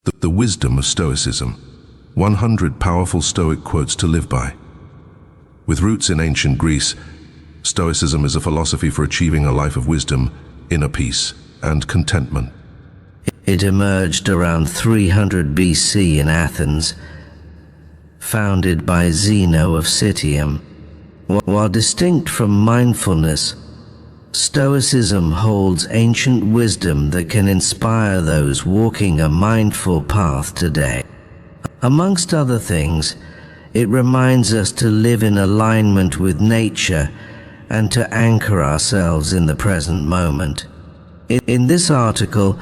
The wisdom of Stoicism. 100 powerful Stoic quotes to live by. With roots in ancient Greece, Stoicism is a philosophy for achieving a life of wisdom, inner peace, and contentment. It emerged around 300 BC in Athens, founded by Zeno of Citium. While distinct from mindfulness, Stoicism holds ancient wisdom that can inspire those walking a mindful path today. Amongst other things, it reminds us to live in alignment with nature and to anchor ourselves in the present moment. In this article,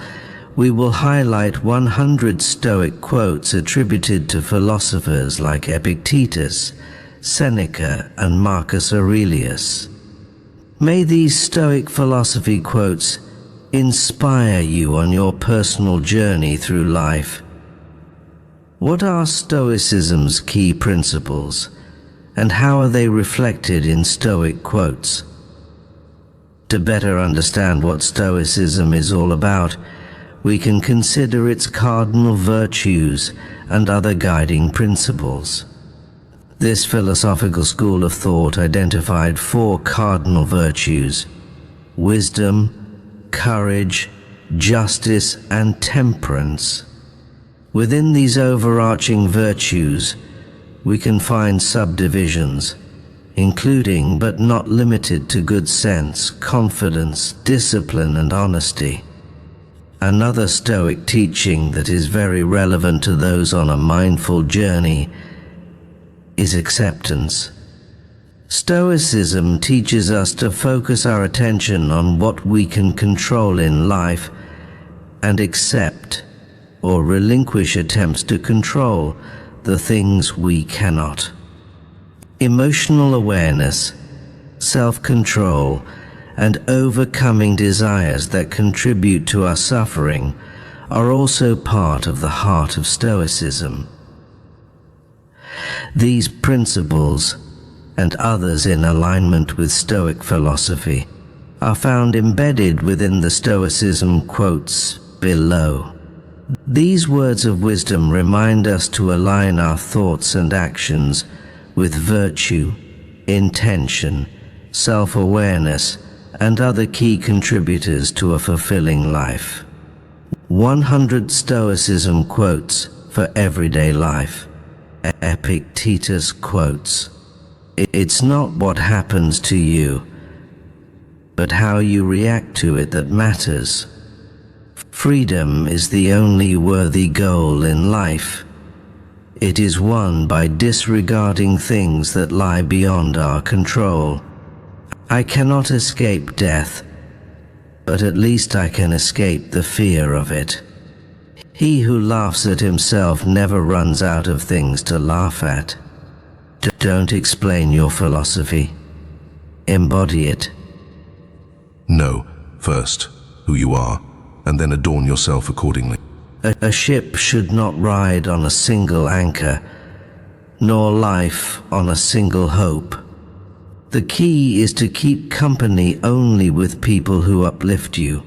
we will highlight 100 Stoic quotes attributed to philosophers like Epictetus, Seneca, and Marcus Aurelius. May these Stoic philosophy quotes inspire you on your personal journey through life. What are Stoicism's key principles, and how are they reflected in Stoic quotes? To better understand what Stoicism is all about, we can consider its cardinal virtues and other guiding principles. This philosophical school of thought identified 4 cardinal virtues: wisdom, courage, justice, and temperance. Within these overarching virtues, we can find subdivisions, including but not limited to good sense, confidence, discipline, and honesty. Another Stoic teaching that is very relevant to those on a mindful journey is acceptance. Stoicism teaches us to focus our attention on what we can control in life and accept or relinquish attempts to control the things we cannot. Emotional awareness, self-control, and overcoming desires that contribute to our suffering are also part of the heart of Stoicism. These principles, and others in alignment with Stoic philosophy, are found embedded within the Stoicism quotes below. These words of wisdom remind us to align our thoughts and actions with virtue, intention, self-awareness, and other key contributors to a fulfilling life. 100 Stoicism quotes for everyday life. Epictetus quotes, "It's not what happens to you, but how you react to it that matters. Freedom is the only worthy goal in life. It is won by disregarding things that lie beyond our control. I cannot escape death, but at least I can escape the fear of it. He who laughs at himself never runs out of things to laugh at." Don't explain your philosophy. Embody it. Know, first, who you are, and then adorn yourself accordingly. A ship should not ride on a single anchor, nor life on a single hope. The key is to keep company only with people who uplift you.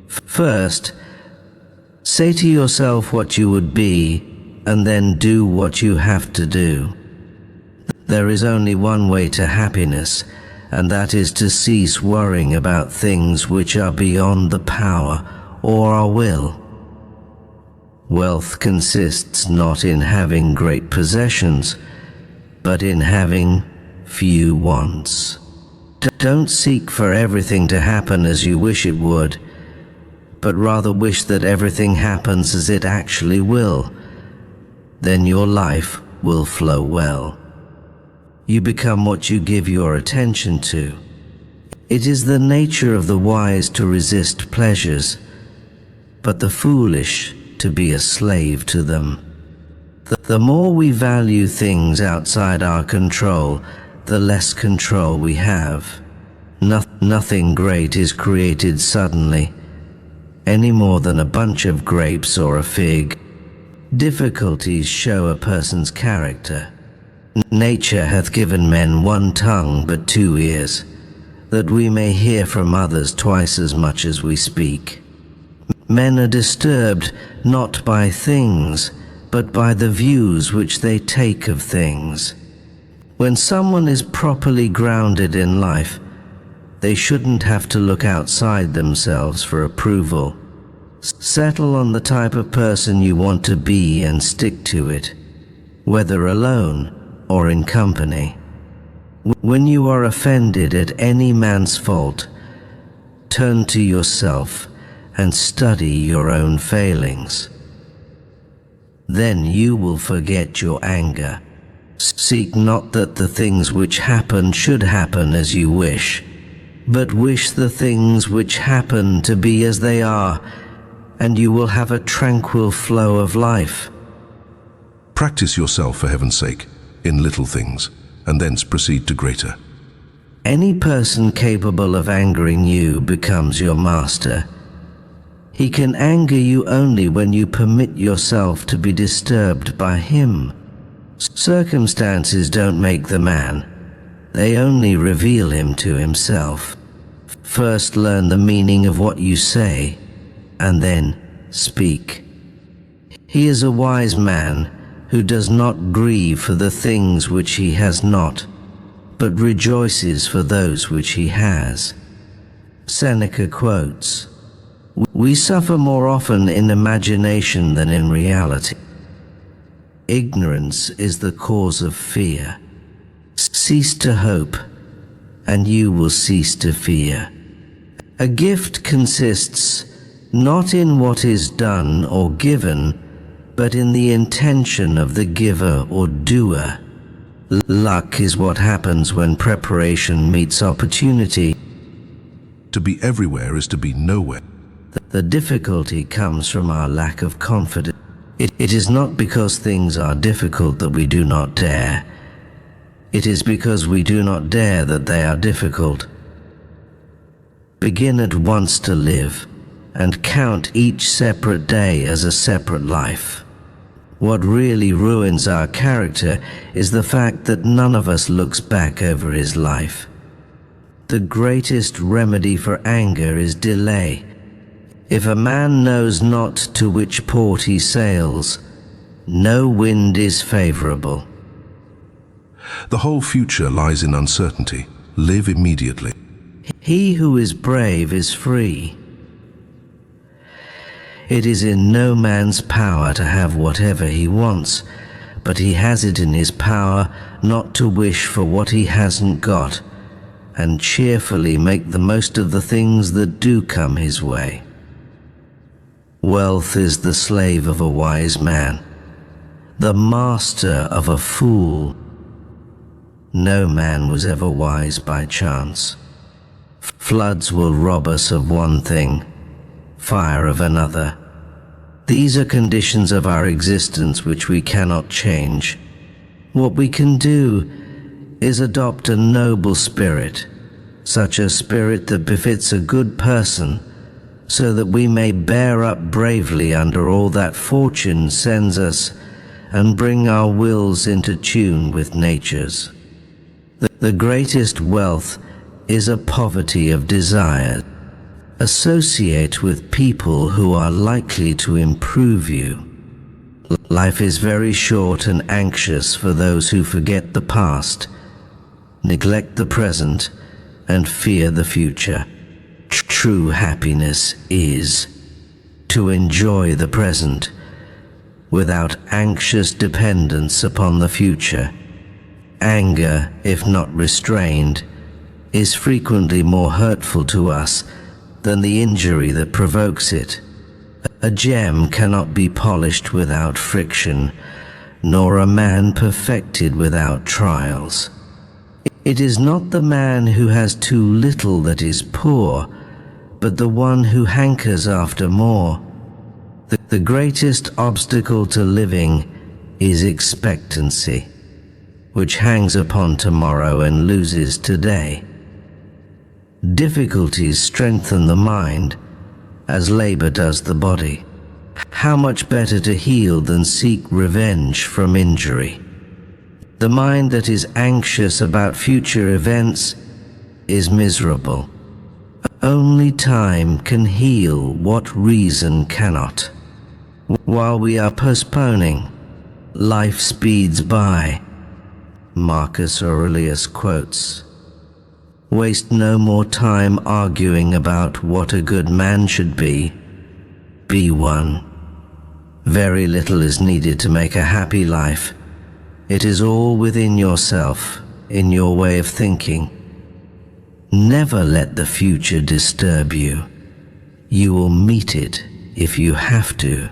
First, say to yourself what you would be, and then do what you have to do. There is only one way to happiness, and that is to cease worrying about things which are beyond the power or our will. Wealth consists not in having great possessions, but in having few wants. Don't seek for everything to happen as you wish it would, but rather wish that everything happens as it actually will. Then your life will flow well. You become what you give your attention to. It is the nature of the wise to resist pleasures, but the foolish to be a slave to them. The more we value things outside our control, the less control we have. Nothing great is created suddenly, any more than a bunch of grapes or a fig. Difficulties show a person's character. Nature hath given men one tongue but 2 ears, that we may hear from others twice as much as we speak. Men are disturbed not by things, but by the views which they take of things. When someone is properly grounded in life, they shouldn't have to look outside themselves for approval. Settle on the type of person you want to be and stick to it, whether alone or in company. When you are offended at any man's fault, turn to yourself and study your own failings. Then you will forget your anger. Seek not that the things which happen should happen as you wish, but wish the things which happen to be as they are, and you will have a tranquil flow of life. Practice yourself, for heaven's sake, in little things, and thence proceed to greater. Any person capable of angering you becomes your master. He can anger you only when you permit yourself to be disturbed by him. Circumstances don't make the man. They only reveal him to himself. First learn the meaning of what you say, and then speak. He is a wise man who does not grieve for the things which he has not, but rejoices for those which he has. Seneca quotes, "We suffer more often in imagination than in reality. Ignorance is the cause of fear. Cease to hope, and you will cease to fear." A gift consists not in what is done or given, but in the intention of the giver or doer. Luck is what happens when preparation meets opportunity. To be everywhere is to be nowhere. The difficulty comes from our lack of confidence. It is not because things are difficult that we do not dare. It is because we do not dare that they are difficult. Begin at once to live, and count each separate day as a separate life. What really ruins our character is the fact that none of us looks back over his life. The greatest remedy for anger is delay. If a man knows not to which port he sails, no wind is favorable. The whole future lies in uncertainty. Live immediately. He who is brave is free. It is in no man's power to have whatever he wants, but he has it in his power not to wish for what he hasn't got, and cheerfully make the most of the things that do come his way. Wealth is the slave of a wise man, the master of a fool. No man was ever wise by chance. Floods will rob us of one thing, fire of another. These are conditions of our existence which we cannot change. What we can do is adopt a noble spirit, such a spirit that befits a good person, so that we may bear up bravely under all that fortune sends us and bring our wills into tune with nature's. The greatest wealth is a poverty of desire. Associate with people who are likely to improve you. Life is very short and anxious for those who forget the past, neglect the present, and fear the future. True happiness is to enjoy the present without anxious dependence upon the future. Anger, if not restrained, is frequently more hurtful to us than the injury that provokes it. A gem cannot be polished without friction, nor a man perfected without trials. It is not the man who has too little that is poor, but the one who hankers after more. The greatest obstacle to living is expectancy, which hangs upon tomorrow and loses today. Difficulties strengthen the mind, as labor does the body. How much better to heal than seek revenge from injury? The mind that is anxious about future events is miserable. Only time can heal what reason cannot. While we are postponing, life speeds by. Marcus Aurelius quotes. Waste no more time arguing about what a good man should be. Be one. Very little is needed to make a happy life. It is all within yourself, in your way of thinking. Never let the future disturb you. You will meet it, if you have to,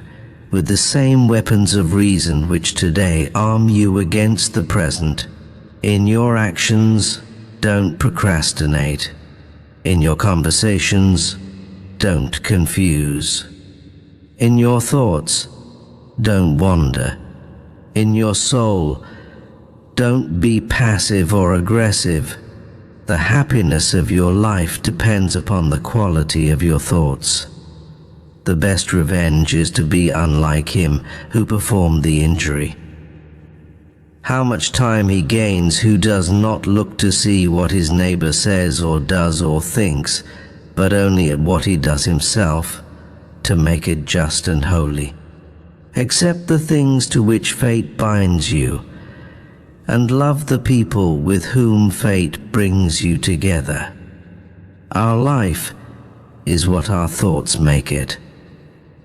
with the same weapons of reason which today arm you against the present. In your actions, don't procrastinate. In your conversations, don't confuse. In your thoughts, don't wander. In your soul, don't be passive or aggressive. The happiness of your life depends upon the quality of your thoughts. The best revenge is to be unlike him who performed the injury. How much time he gains who does not look to see what his neighbor says or does or thinks, but only at what he does himself, to make it just and holy. Accept the things to which fate binds you, and love the people with whom fate brings you together. Our life is what our thoughts make it.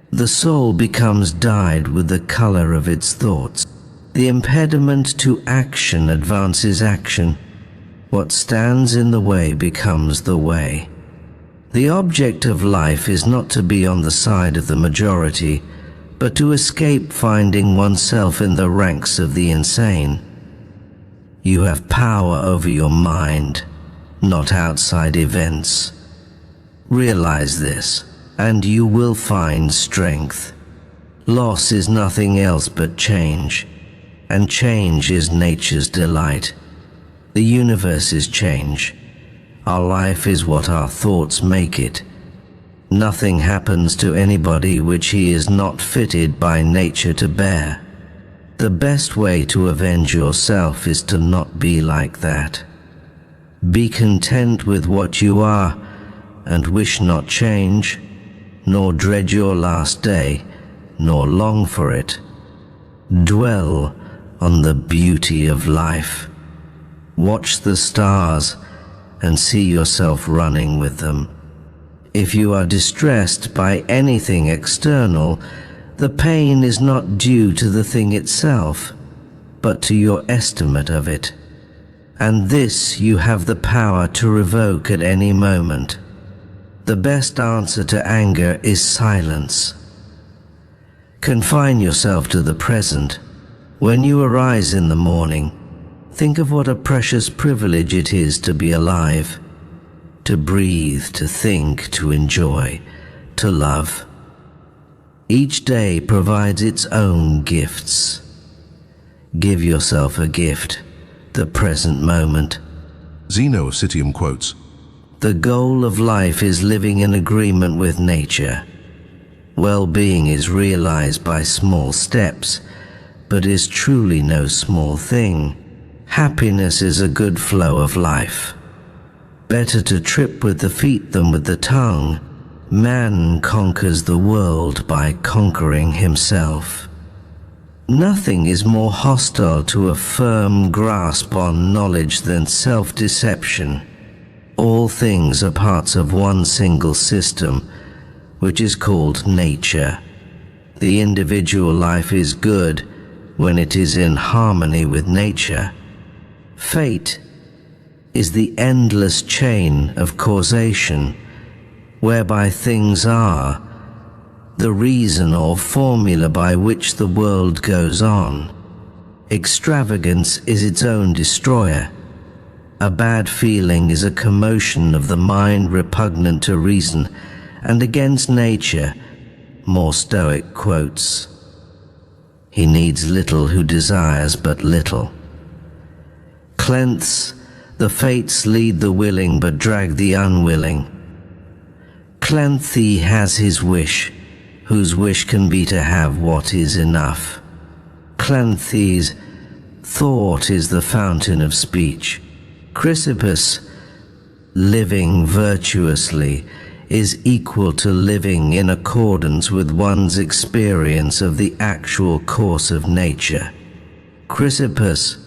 The soul becomes dyed with the color of its thoughts. The impediment to action advances action. What stands in the way becomes the way. The object of life is not to be on the side of the majority, but to escape finding oneself in the ranks of the insane. You have power over your mind, not outside events. Realize this, and you will find strength. Loss is nothing else but change, and change is nature's delight. The universe is change. Our life is what our thoughts make it. Nothing happens to anybody which he is not fitted by nature to bear. The best way to avenge yourself is to not be like that. Be content with what you are, and wish not change, nor dread your last day, nor long for it. Dwell on the beauty of life. Watch the stars and see yourself running with them. If you are distressed by anything external, the pain is not due to the thing itself, but to your estimate of it. And this you have the power to revoke at any moment. The best answer to anger is silence. Confine yourself to the present. When you arise in the morning, think of what a precious privilege it is to be alive, to breathe, to think, to enjoy, to love. Each day provides its own gifts. Give yourself a gift, the present moment. Zeno of Citium quotes, The goal of life is living in agreement with nature. Well-being is realized by small steps, but is truly no small thing. Happiness is a good flow of life. Better to trip with the feet than with the tongue. Man conquers the world by conquering himself. Nothing is more hostile to a firm grasp on knowledge than self-deception. All things are parts of one single system, which is called nature. The individual life is good when it is in harmony with nature. Fate is the endless chain of causation, whereby things are, the reason or formula by which the world goes on. Extravagance is its own destroyer. A bad feeling is a commotion of the mind repugnant to reason and against nature. More Stoic quotes. He needs little who desires but little. Clenthes, the fates lead the willing but drag the unwilling. Clenthe has his wish, whose wish can be to have what is enough. Clenthe's thought is the fountain of speech. Chrysippus living virtuously is equal to living in accordance with one's experience of the actual course of nature. Chrysippus,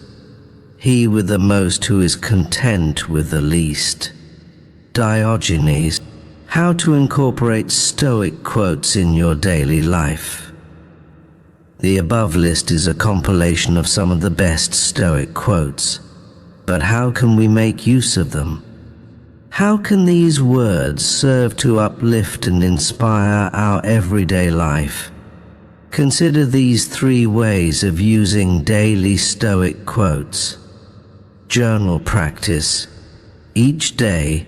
he with the most who is content with the least. Diogenes, how to incorporate Stoic quotes in your daily life. The above list is a compilation of some of the best Stoic quotes, but how can we make use of them? How can these words serve to uplift and inspire our everyday life? Consider these 3 ways of using daily Stoic quotes. Journal practice. Each day,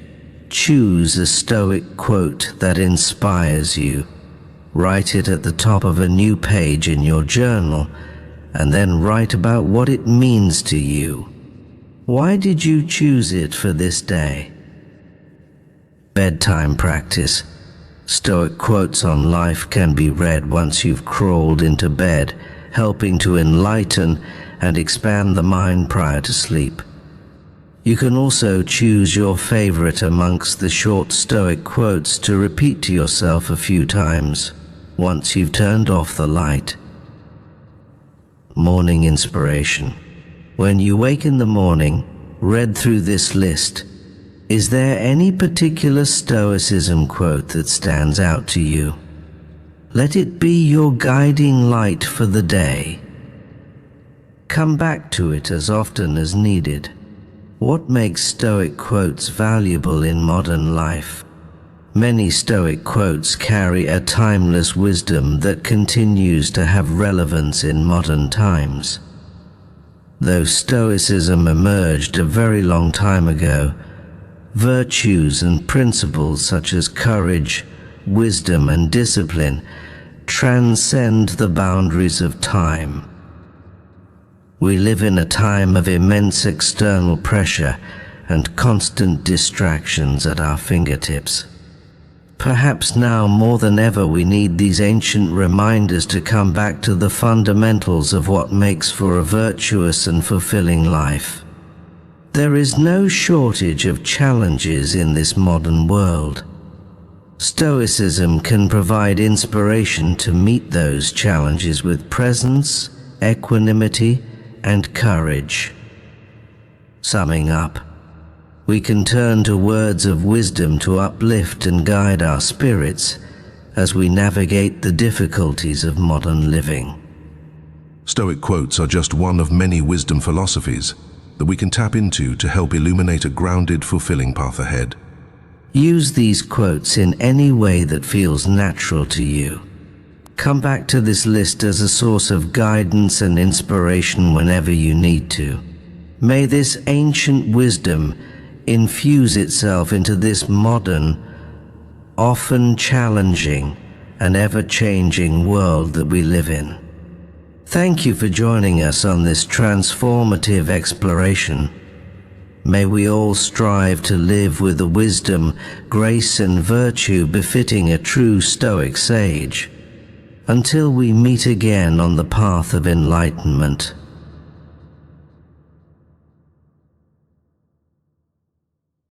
choose a Stoic quote that inspires you. Write it at the top of a new page in your journal, and then write about what it means to you. Why did you choose it for this day? Bedtime practice. Stoic quotes on life can be read once you've crawled into bed, helping to enlighten and expand the mind prior to sleep. You can also choose your favorite amongst the short Stoic quotes to repeat to yourself a few times once you've turned off the light. Morning inspiration. When you wake in the morning, read through this list. Is there any particular Stoicism quote that stands out to you? Let it be your guiding light for the day. Come back to it as often as needed. What makes Stoic quotes valuable in modern life? Many Stoic quotes carry a timeless wisdom that continues to have relevance in modern times. Though Stoicism emerged a very long time ago, virtues and principles such as courage, wisdom, and discipline transcend the boundaries of time. We live in a time of immense external pressure and constant distractions at our fingertips. Perhaps now more than ever we need these ancient reminders to come back to the fundamentals of what makes for a virtuous and fulfilling life. There is no shortage of challenges in this modern world. Stoicism can provide inspiration to meet those challenges with presence, equanimity, and courage. Summing up, we can turn to words of wisdom to uplift and guide our spirits as we navigate the difficulties of modern living. Stoic quotes are just one of many wisdom philosophies that we can tap into to help illuminate a grounded, fulfilling path ahead. Use these quotes in any way that feels natural to you. Come back to this list as a source of guidance and inspiration whenever you need to. May this ancient wisdom infuse itself into this modern, often challenging and ever-changing world that we live in. Thank you for joining us on this transformative exploration. May we all strive to live with the wisdom, grace, and virtue befitting a true Stoic sage. Until we meet again on the path of enlightenment.